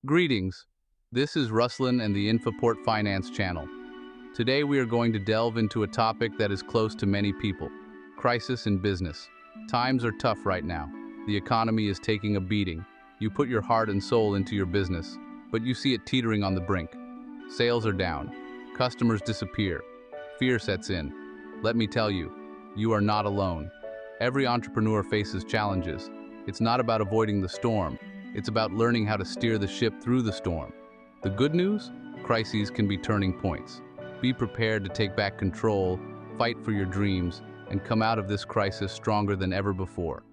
Greetings. This is Ruslan and the INFAPORT Finance channel. Today we are going to delve into a topic that is close to many people: crisis in business. Times are tough right now. The economy is taking a beating. You put your heart and soul into your business, but you see it teetering on the brink. Sales are down. Customers disappear. Fear sets in. Let me tell you, you are not alone. Every entrepreneur faces challenges. It's not about avoiding the storm. It's about learning how to steer the ship through the storm. The good news? Crises can be turning points. Be prepared to take back control, fight for your dreams, and come out of this crisis stronger than ever before.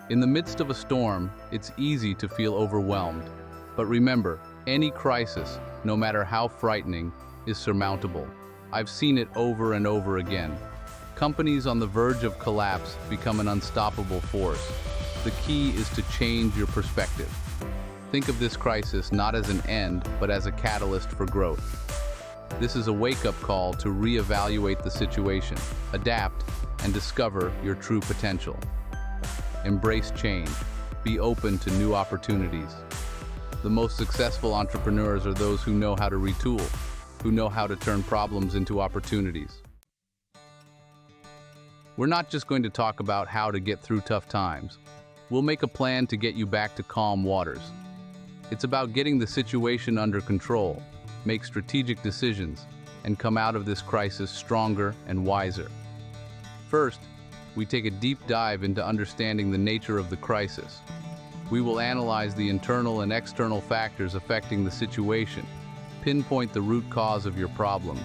In the midst of a storm, it's easy to feel overwhelmed. But remember, any crisis, no matter how frightening, is surmountable. I've seen it over and over again. Companies on the verge of collapse become an unstoppable force. The key is to change your perspective. Think of this crisis not as an end, but as a catalyst for growth. This is a wake-up call to reevaluate the situation, adapt, and discover your true potential. Embrace change. Be open to new opportunities. The most successful entrepreneurs are those who know how to retool, who know how to turn problems into opportunities. We're not just going to talk about how to get through tough times. We'll make a plan to get you back to calm waters. It's about getting the situation under control, make strategic decisions, and come out of this crisis stronger and wiser. First, we take a deep dive into understanding the nature of the crisis. We will analyze the internal and external factors affecting the situation, pinpoint the root cause of your problems.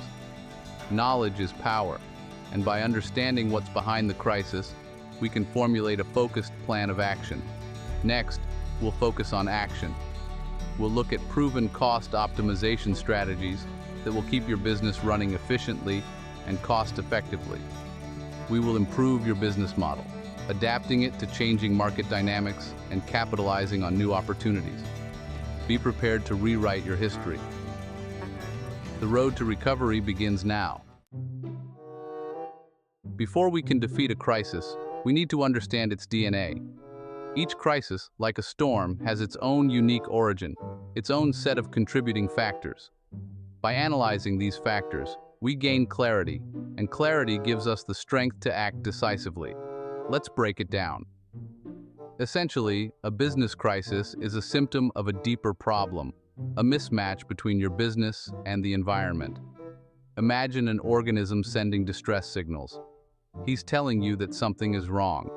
Knowledge is power, and by understanding what's behind the crisis, we can formulate a focused plan of action. Next, we'll focus on action. We'll look at proven cost optimization strategies that will keep your business running efficiently and cost-effectively. We will improve your business model, adapting it to changing market dynamics and capitalizing on new opportunities. Be prepared to rewrite your history. The road to recovery begins now. Before we can defeat a crisis, we need to understand its DNA. Each crisis, like a storm, has its own unique origin, its own set of contributing factors. By analyzing these factors, we gain clarity, and clarity gives us the strength to act decisively. Let's break it down. Essentially, a business crisis is a symptom of a deeper problem, a mismatch between your business and the environment. Imagine an organism sending distress signals. He's telling you that something is wrong.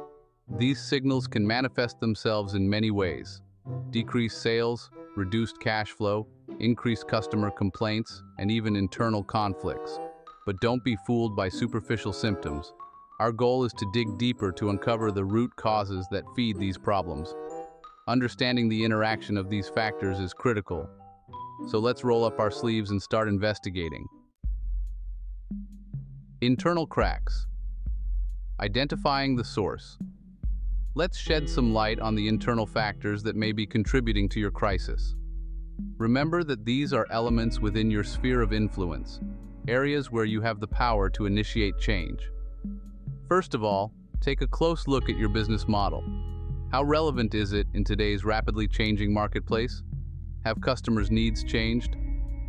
These signals can manifest themselves in many ways: decreased sales, reduced cash flow, increased customer complaints, and even internal conflicts. But don't be fooled by superficial symptoms. Our goal is to dig deeper to uncover the root causes that feed these problems. Understanding the interaction of these factors is critical. So let's roll up our sleeves and start investigating. Internal cracks. Identifying the source. Let's shed some light on the internal factors that may be contributing to your crisis. Remember that these are elements within your sphere of influence, areas where you have the power to initiate change. First of all, take a close look at your business model. How relevant is it in today's rapidly changing marketplace? Have customers' needs changed?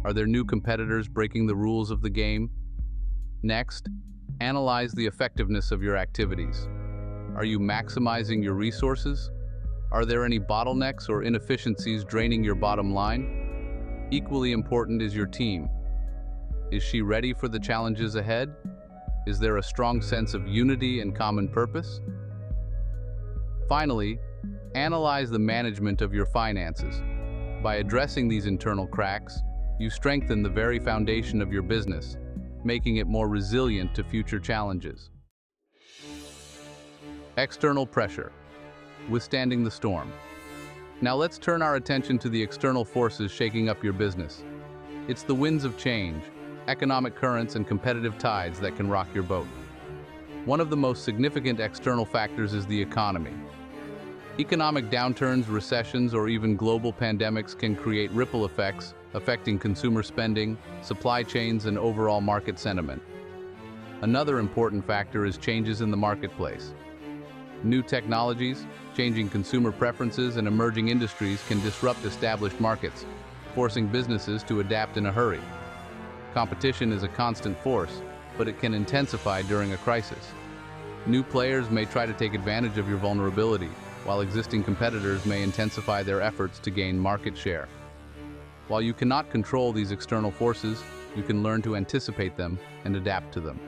Are there new competitors breaking the rules of the game? Next, analyze the effectiveness of your activities. Are you maximizing your resources? Are there any bottlenecks or inefficiencies draining your bottom line? Equally important is your team. Is she ready for the challenges ahead? Is there a strong sense of unity and common purpose? Finally, analyze the management of your finances. By addressing these internal cracks, you strengthen the very foundation of your business, making it more resilient to future challenges. External pressure. Withstanding the storm. Now let's turn our attention to the external forces shaking up your business. It's the winds of change, economic currents, and competitive tides that can rock your boat. One of the most significant external factors is the economy. Economic downturns, recessions, or even global pandemics can create ripple effects, affecting consumer spending, supply chains, and overall market sentiment. Another important factor is changes in the marketplace. New technologies, changing consumer preferences, and emerging industries can disrupt established markets, forcing businesses to adapt in a hurry. Competition is a constant force, but it can intensify during a crisis. New players may try to take advantage of your vulnerability, while existing competitors may intensify their efforts to gain market share. While you cannot control these external forces, you can learn to anticipate them and adapt to them.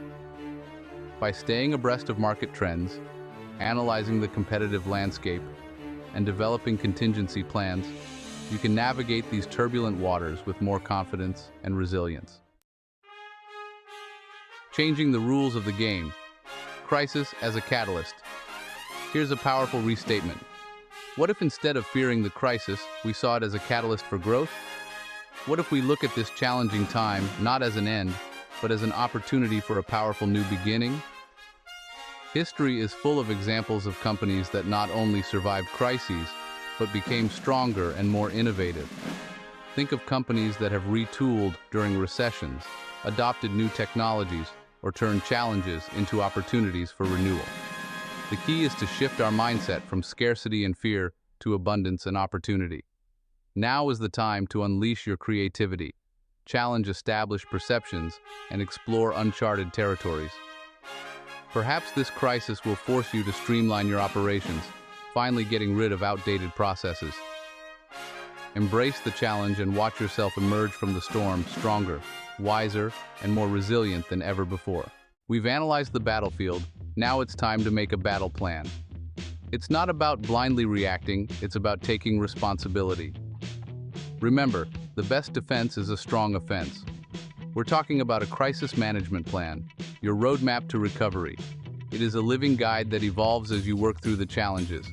By staying abreast of market trends, analyzing the competitive landscape, and developing contingency plans, you can navigate these turbulent waters with more confidence and resilience. Changing the rules of the game. Crisis as a catalyst. Here's a powerful restatement. What if instead of fearing the crisis, we saw it as a catalyst for growth? What if we look at this challenging time not as an end, but as an opportunity for a powerful new beginning? History is full of examples of companies that not only survived crises, but became stronger and more innovative. Think of companies that have retooled during recessions, adopted new technologies, or turned challenges into opportunities for renewal. The key is to shift our mindset from scarcity and fear to abundance and opportunity. Now is the time to unleash your creativity, challenge established perceptions, and explore uncharted territories. Perhaps this crisis will force you to streamline your operations, finally getting rid of outdated processes. Embrace the challenge and watch yourself emerge from the storm stronger, wiser, and more resilient than ever before. We've analyzed the battlefield, now it's time to make a battle plan. It's not about blindly reacting, it's about taking responsibility. Remember, the best defense is a strong offense. We're talking about a crisis management plan, your roadmap to recovery. It is a living guide that evolves as you work through the challenges.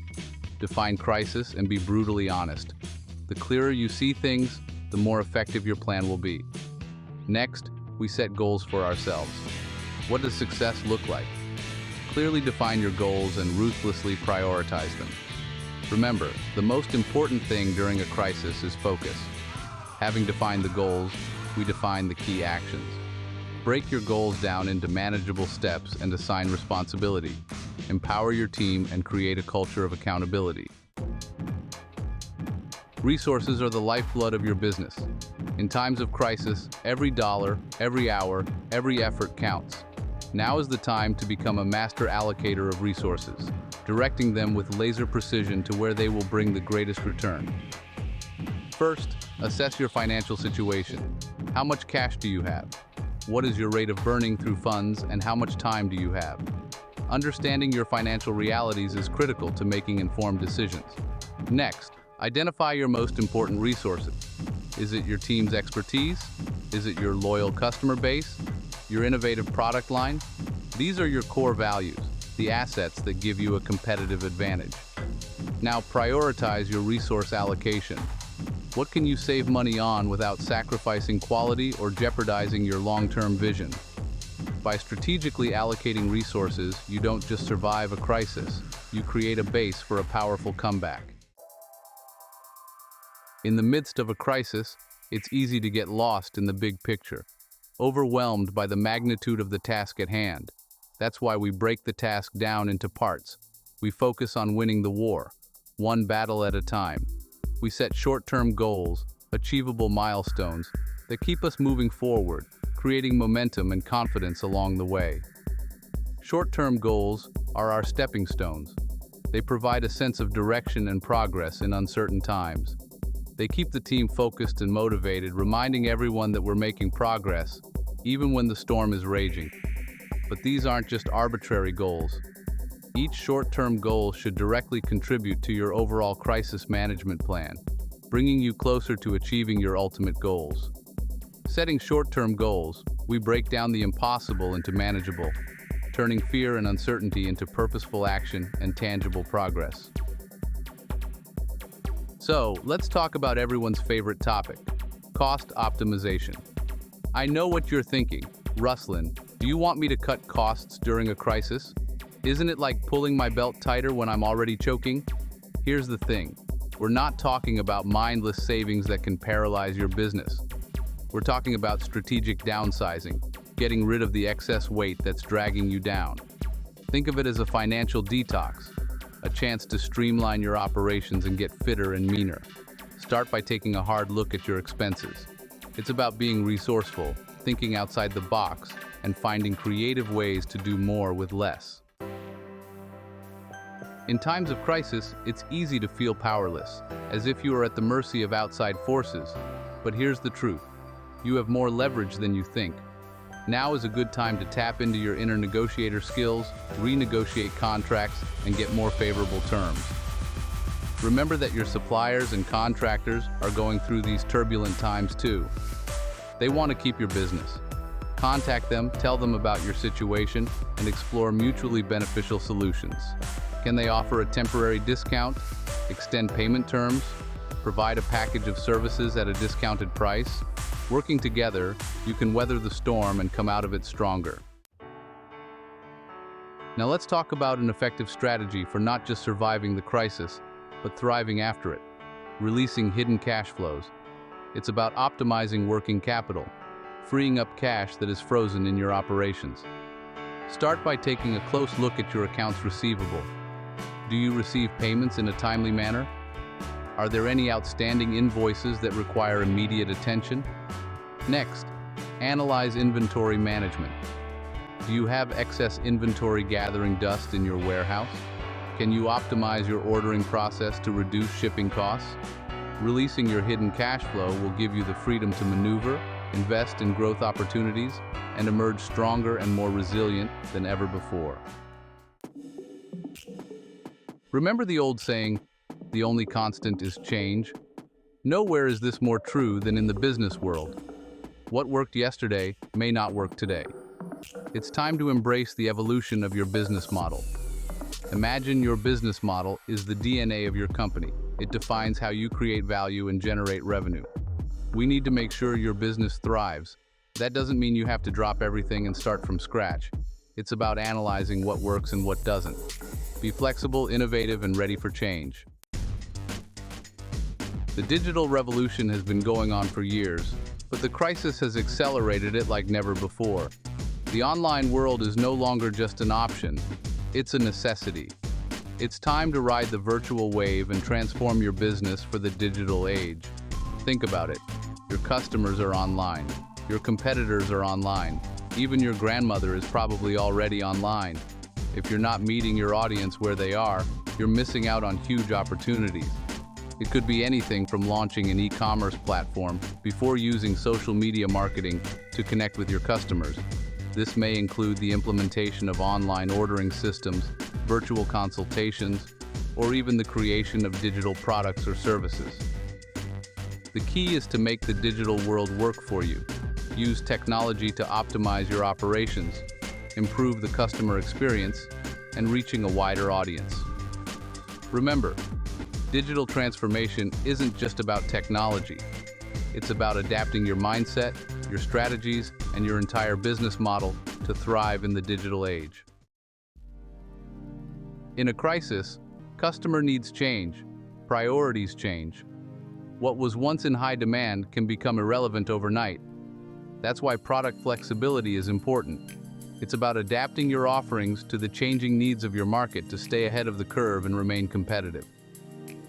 Define crisis and be brutally honest. The clearer you see things, the more effective your plan will be. Next, we set goals for ourselves. What does success look like? Clearly define your goals and ruthlessly prioritize them. Remember, the most important thing during a crisis is focus. Having defined the goals, we define the key actions. Break your goals down into manageable steps and assign responsibility. Empower your team and create a culture of accountability. Resources are the lifeblood of your business. In times of crisis, every dollar, every hour, every effort counts. Now is the time to become a master allocator of resources, directing them with laser precision to where they will bring the greatest return. First, assess your financial situation. How much cash do you have? What is your rate of burning through funds, and how much time do you have? Understanding your financial realities is critical to making informed decisions. Next, identify your most important resources. Is it your team's expertise? Is it your loyal customer base? Your innovative product line? These are your core values, the assets that give you a competitive advantage. Now prioritize your resource allocation. What can you save money on without sacrificing quality or jeopardizing your long-term vision? By strategically allocating resources, you don't just survive a crisis, you create a base for a powerful comeback. In the midst of a crisis, it's easy to get lost in the big picture, overwhelmed by the magnitude of the task at hand. That's why we break the task down into parts. We focus on winning the war, one battle at a time. We set short-term goals, achievable milestones, that keep us moving forward, creating momentum and confidence along the way. Short-term goals are our stepping stones. They provide a sense of direction and progress in uncertain times. They keep the team focused and motivated, reminding everyone that we're making progress, even when the storm is raging. But these aren't just arbitrary goals. Each short-term goal should directly contribute to your overall crisis management plan, bringing you closer to achieving your ultimate goals. Setting short-term goals, we break down the impossible into manageable, turning fear and uncertainty into purposeful action and tangible progress. So, let's talk about everyone's favorite topic, cost optimization. I know what you're thinking. Ruslan, do you want me to cut costs during a crisis? Isn't it like pulling my belt tighter when I'm already choking? Here's the thing. We're not talking about mindless savings that can paralyze your business. We're talking about strategic downsizing, getting rid of the excess weight that's dragging you down. Think of it as a financial detox, a chance to streamline your operations and get fitter and meaner. Start by taking a hard look at your expenses. It's about being resourceful, thinking outside the box, and finding creative ways to do more with less. In times of crisis, it's easy to feel powerless, as if you are at the mercy of outside forces. But here's the truth. You have more leverage than you think. Now is a good time to tap into your inner negotiator skills, renegotiate contracts, and get more favorable terms. Remember that your suppliers and contractors are going through these turbulent times too. They want to keep your business. Contact them, tell them about your situation, and explore mutually beneficial solutions. Can they offer a temporary discount, extend payment terms, provide a package of services at a discounted price? Working together, you can weather the storm and come out of it stronger. Now let's talk about an effective strategy for not just surviving the crisis, but thriving after it. Releasing hidden cash flows. It's about optimizing working capital, freeing up cash that is frozen in your operations. Start by taking a close look at your accounts receivable. Do you receive payments in a timely manner? Are there any outstanding invoices that require immediate attention? Next, analyze inventory management. Do you have excess inventory gathering dust in your warehouse? Can you optimize your ordering process to reduce shipping costs? Releasing your hidden cash flow will give you the freedom to maneuver, invest in growth opportunities, and emerge stronger and more resilient than ever before. Remember the old saying, the only constant is change? Nowhere is this more true than in the business world. What worked yesterday may not work today. It's time to embrace the evolution of your business model. Imagine your business model is the DNA of your company. It defines how you create value and generate revenue. We need to make sure your business thrives. That doesn't mean you have to drop everything and start from scratch. It's about analyzing what works and what doesn't. Be flexible, innovative, and ready for change. The digital revolution has been going on for years, but the crisis has accelerated it like never before. The online world is no longer just an option, it's a necessity. It's time to ride the virtual wave and transform your business for the digital age. Think about it. Your customers are online. Your competitors are online. Even your grandmother is probably already online. If you're not meeting your audience where they are, you're missing out on huge opportunities. It could be anything from launching an e-commerce platform before using social media marketing to connect with your customers. This may include the implementation of online ordering systems, virtual consultations, or even the creation of digital products or services. The key is to make the digital world work for you. Use technology to optimize your operations, improve the customer experience, and reaching a wider audience. Remember, digital transformation isn't just about technology. It's about adapting your mindset, your strategies, and your entire business model to thrive in the digital age. In a crisis, customer needs change, priorities change. What was once in high demand can become irrelevant overnight. That's why product flexibility is important. It's about adapting your offerings to the changing needs of your market to stay ahead of the curve and remain competitive.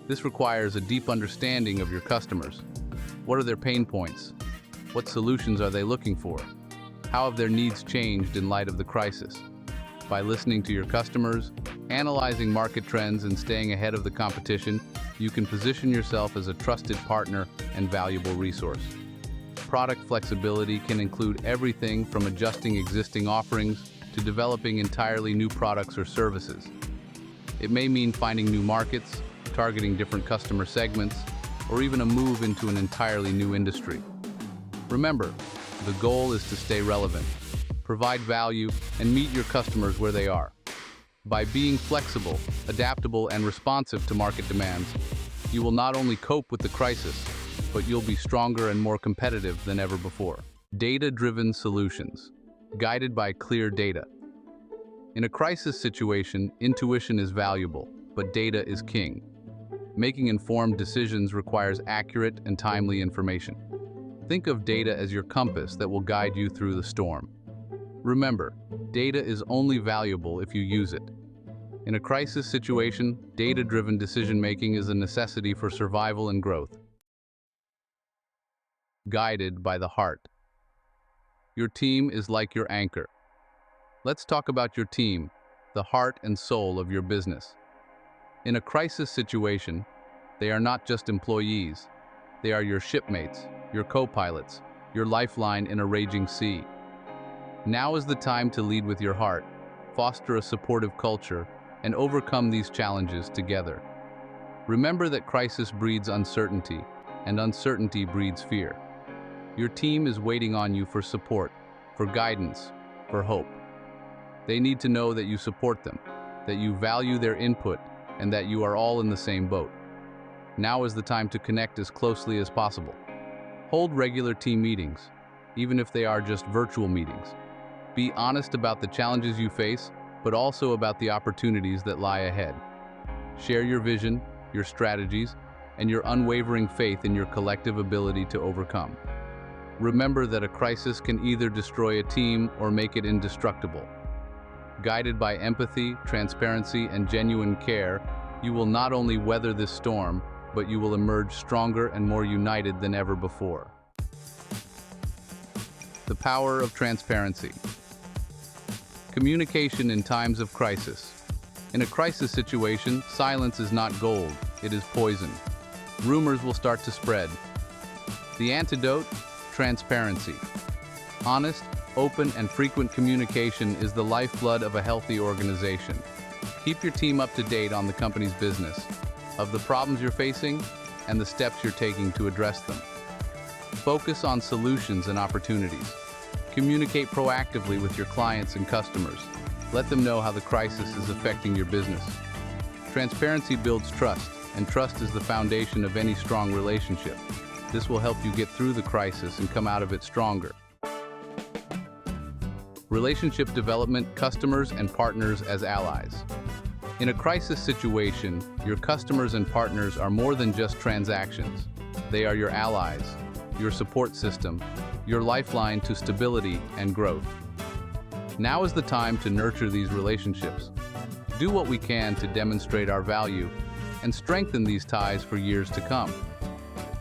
This requires a deep understanding of your customers. What are their pain points? What solutions are they looking for? How have their needs changed in light of the crisis? By listening to your customers, analyzing market trends, and staying ahead of the competition, you can position yourself as a trusted partner and valuable resource. Product flexibility can include everything from adjusting existing offerings to developing entirely new products or services. It may mean finding new markets, targeting different customer segments, or even a move into an entirely new industry. Remember, the goal is to stay relevant, provide value, and meet your customers where they are. By being flexible, adaptable, and responsive to market demands, you will not only cope with the crisis, but you'll be stronger and more competitive than ever before. Data-driven solutions, guided by clear data. In a crisis situation, intuition is valuable, but data is king. Making informed decisions requires accurate and timely information. Think of data as your compass that will guide you through the storm. Remember, data is only valuable if you use it. In a crisis situation, data-driven decision-making is a necessity for survival and growth. Guided by the heart. Your team is like your anchor. Let's talk about your team, the heart and soul of your business. In a crisis situation, they are not just employees. They are your shipmates, your co-pilots, your lifeline in a raging sea. Now is the time to lead with your heart, foster a supportive culture, and overcome these challenges together. Remember that crisis breeds uncertainty, and uncertainty breeds fear. Your team is waiting on you for support, for guidance, for hope. They need to know that you support them, that you value their input, and that you are all in the same boat. Now is the time to connect as closely as possible. Hold regular team meetings, even if they are just virtual meetings. Be honest about the challenges you face, but also about the opportunities that lie ahead. Share your vision, your strategies, and your unwavering faith in your collective ability to overcome. Remember that a crisis can either destroy a team or make it indestructible. Guided by empathy, transparency, and genuine care, you will not only weather this storm, but you will emerge stronger and more united than ever before. The power of transparency. Communication in times of crisis. In a crisis situation, silence is not gold, it is poison. Rumors will start to spread. The antidote? Transparency. Honest, open, and frequent communication is the lifeblood of a healthy organization. Keep your team up to date on the company's business, of the problems you're facing, and the steps you're taking to address them. Focus on solutions and opportunities. Communicate proactively with your clients and customers. Let them know how the crisis is affecting your business. Transparency builds trust, and trust is the foundation of any strong relationship. This will help you get through the crisis and come out of it stronger. Relationship development, customers and partners as allies. In a crisis situation, your customers and partners are more than just transactions. They are your allies, your support system, your lifeline to stability and growth. Now is the time to nurture these relationships. Do what we can to demonstrate our value and strengthen these ties for years to come.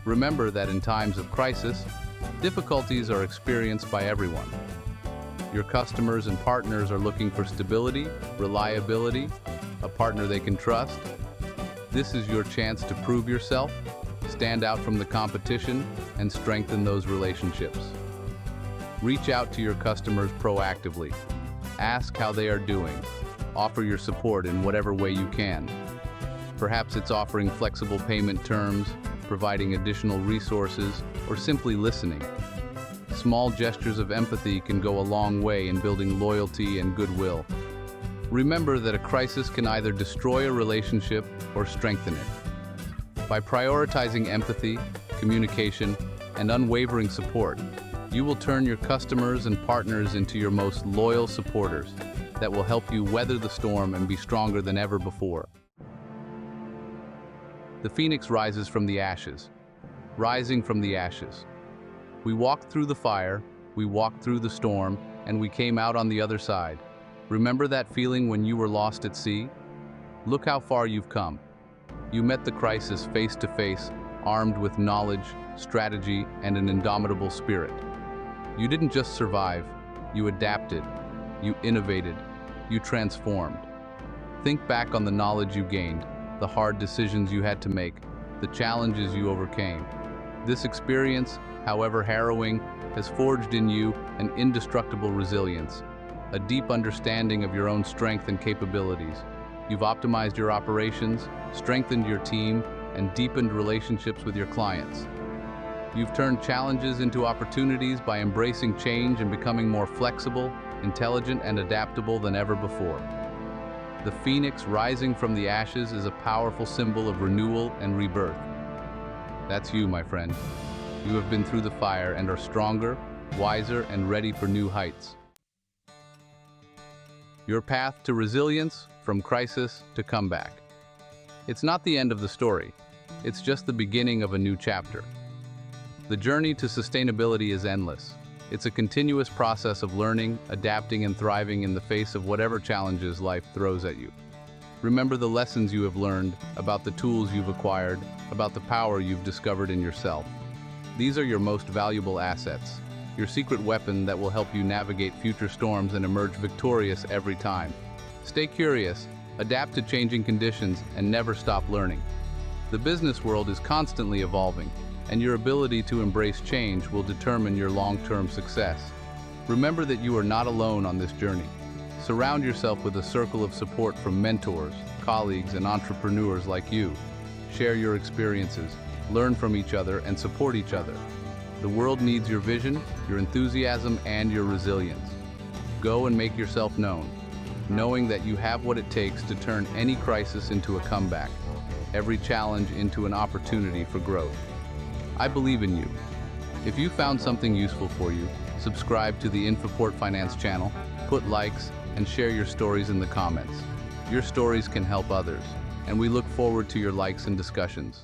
Remember that in times of crisis, difficulties are experienced by everyone. Your customers and partners are looking for stability, reliability, a partner they can trust. This is your chance to prove yourself, stand out from the competition, and strengthen those relationships. Reach out to your customers proactively. Ask how they are doing. Offer your support in whatever way you can. Perhaps it's offering flexible payment terms, providing additional resources, or simply listening. Small gestures of empathy can go a long way in building loyalty and goodwill. Remember that a crisis can either destroy a relationship or strengthen it. By prioritizing empathy, communication, and unwavering support, you will turn your customers and partners into your most loyal supporters that will help you weather the storm and be stronger than ever before. The phoenix rises from the ashes. Rising from the ashes. We walked through the fire, we walked through the storm, and we came out on the other side. Remember that feeling when you were lost at sea? Look how far you've come. You met the crisis face to face, armed with knowledge, strategy, and an indomitable spirit. You didn't just survive, you adapted, you innovated, you transformed. Think back on the knowledge you gained, the hard decisions you had to make, the challenges you overcame. This experience, however harrowing, has forged in you an indestructible resilience, a deep understanding of your own strength and capabilities. You've optimized your operations, strengthened your team, and deepened relationships with your clients. You've turned challenges into opportunities by embracing change and becoming more flexible, intelligent, and adaptable than ever before. The phoenix rising from the ashes is a powerful symbol of renewal and rebirth. That's you, my friend. You have been through the fire and are stronger, wiser, and ready for new heights. Your path to resilience, from crisis to comeback. It's not the end of the story. It's just the beginning of a new chapter. The journey to sustainability is endless. It's a continuous process of learning, adapting, and thriving in the face of whatever challenges life throws at you. Remember the lessons you have learned, about the tools you've acquired, about the power you've discovered in yourself. These are your most valuable assets, your secret weapon that will help you navigate future storms and emerge victorious every time. Stay curious, adapt to changing conditions, and never stop learning. The business world is constantly evolving, and your ability to embrace change will determine your long-term success. Remember that you are not alone on this journey. Surround yourself with a circle of support from mentors, colleagues, and entrepreneurs like you. Share your experiences, learn from each other, and support each other. The world needs your vision, your enthusiasm, and your resilience. Go and make yourself known, knowing that you have what it takes to turn any crisis into a comeback, every challenge into an opportunity for growth. I believe in you. If you found something useful for you, subscribe to the INFAPORT Finance channel, put likes, and share your stories in the comments. Your stories can help others, and we look forward to your likes and discussions.